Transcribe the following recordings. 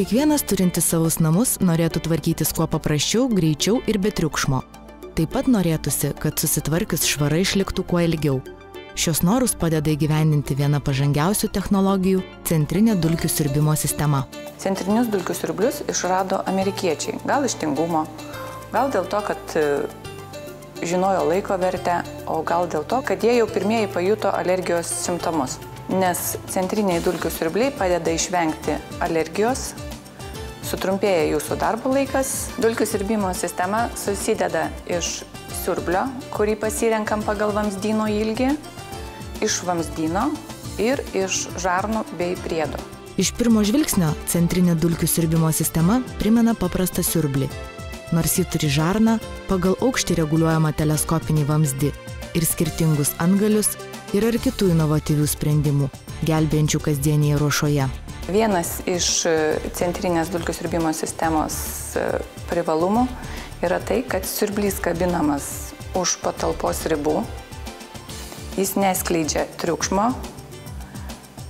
Kiekvienas turintis savus namus norėtų tvarkytis kuo paprasčiau, greičiau ir be triukšmo. Taip pat norėtųsi, kad susitvarkius švara išliktų kuo ilgiau. Šios norus padeda įgyvendinti viena pažangiausių technologijų – centrinė dulkių siurbimo sistema. Centrinius dulkių siurblius išrado amerikiečiai. Gal iš tingumo, gal dėl to, kad žinojo laiko vertę, o gal dėl to, kad jie jau pirmieji pajuto alergijos simptomus. Nes centriniai dulkių siurbliai padeda išvengti alergijos, sutrumpėja jūsų darbo laikas. Dulkių siurbimo sistema susideda iš siurblio, kurį pasirenkam pagal vamzdyno ilgį, iš vamzdyno ir iš žarnų bei priedo. Iš pirmo žvilgsnio centrinė dulkių siurbimo sistema primena paprastą siurblį. Nors ji turi žarną, pagal aukštį reguliuojamą teleskopinį vamzdį ir skirtingus antgalius, yra ir kitų inovatyvių sprendimų, gelbėjančių kasdienėje ruošoje. Vienas iš centrinės dulkių siurbimo sistemos privalumų yra tai, kad siurblys kabinamas už patalpos ribų, jis neskleidžia triukšmo,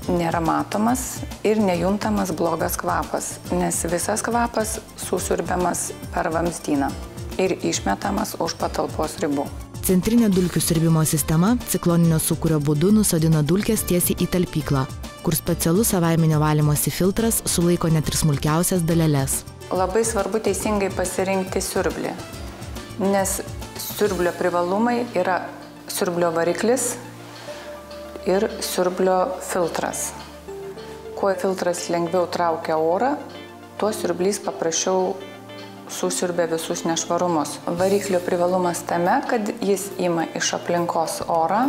nėra matomas ir nejuntamas blogas kvapas, nes visas kvapas susiurbiamas per vamzdyną ir išmetamas už patalpos ribų. Centrinė dulkių siurbimo sistema cikloninio sūkurio būdu nusodina dulkes tiesiai į talpyklą, kur specialus savaiminio valymosi filtras sulaiko net ir smulkiausias daleles. Labai svarbu teisingai pasirinkti siurblį, nes siurblio privalumai yra siurblio variklis ir siurblio filtras. Kuo filtras lengviau traukia orą, tuo siurblys paprasčiau susiurbia visus nešvarumus. Variklio privalumas tame, kad jis ima iš aplinkos orą,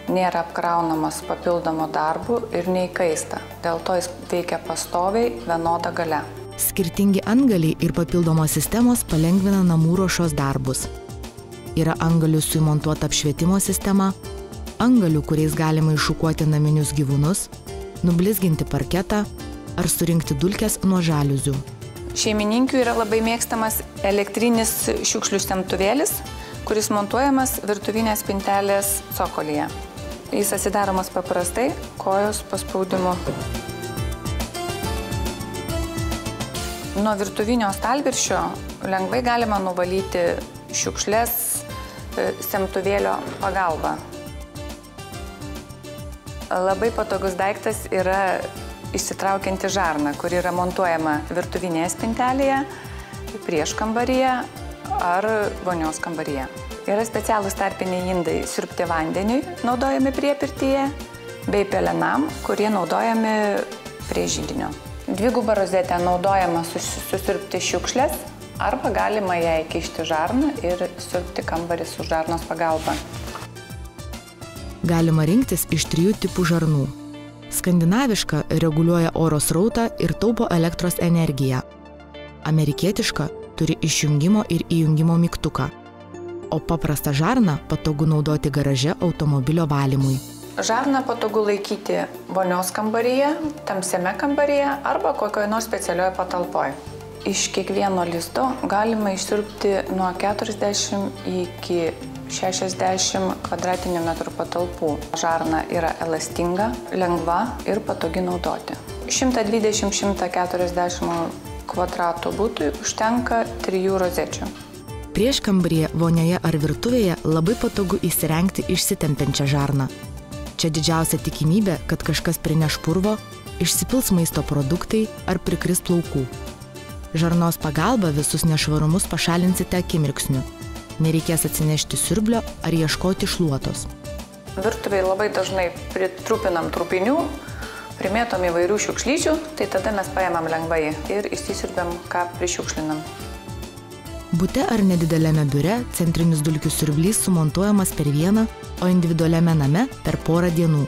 nėra apkraunamas papildomo darbu ir neįkaista. Dėl to jis veikia pastoviai vienoda galia. Skirtingi antgaliai ir papildomos sistemos palengvina namų ruošos darbus. Yra antgalių su įmontuota apšvietimo sistema, antgalių, kuriais galima iššukuoti naminius gyvūnus, nublizginti parketą ar surinkti dulkes nuo žaliuzių. Šeimininkių yra labai mėgstamas elektrinis šiukšlių semtuvėlis, kuris montuojamas virtuvinės spintelės cokolyje. Jis atidaromas paprastai, kojos paspaudimu. Nuo virtuvinio stalviršio lengvai galima nuvalyti šiukšles semtuvėlio pagalba. Labai patogus daiktas yra išsitraukianti žarna, kuri yra montuojama virtuvinėje spintelėje, prieškambaryje ar vonios kambaryje. Yra specialūs tarpiniai indai siurbti vandeniui, naudojami priepirtyje, bei pelenam, kurie naudojami prie židinio. Dviguba rozetė naudojama susiurbti šiukšles, arba galima ją įkišti žarną ir siurbti kambarį su žarnos pagalba. Galima rinktis iš 3 tipų žarnų. Skandinaviška reguliuoja oro srautą ir taupo elektros energiją. Amerikietiška turi išjungimo ir įjungimo mygtuką. O paprastą žarną patogu naudoti garaže automobilio valymui. Žarną patogu laikyti vonios kambaryje, tamsiame kambaryje arba kokioje nors specialioje patalpoje. Iš kiekvieno lizdo galima išsiurbti nuo 40 iki 60 kvadratinių metrų patalpų. Žarna yra elastinga, lengva ir patogi naudoti. 120–140 kvadratų butui užtenka 3 rozečių. Prieškambaryje, vonioje ar virtuvėje labai patogu įsirengti išsitempiančią žarną. Čia didžiausia tikimybė, kad kažkas prineš purvo, išsipils maisto produktai ar prikris plaukų. Žarnos pagalba visus nešvarumus pašalinsite akimirksniu. Nereikės atsinešti siurblio ar ieškoti šluotos. Virtuvėje labai dažnai pritrupinam trupinių, primėtom įvairių šiukšlyčių, tai tada mes paėmam lengvai ir išsisiurbiam, ką prišiukšlinam. Bute ar nedidelėme biure centrinis dulkių siurblys sumontuojamas per vieną, o individualiame name per porą dienų.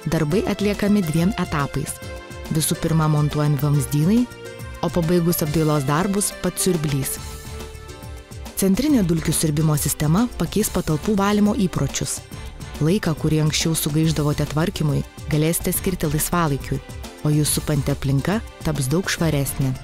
Darbai atliekami 2 etapais. Visų pirma montuojami vamzdynai, o pabaigus apdailos darbus pats siurblys. Centrinė dulkių siurbimo sistema pakeis patalpų valymo įpročius. Laiką, kurį anksčiau sugaišdavote tvarkymui, galėsite skirti laisvalaikiui, o jūs supanti aplinka taps daug švaresnė.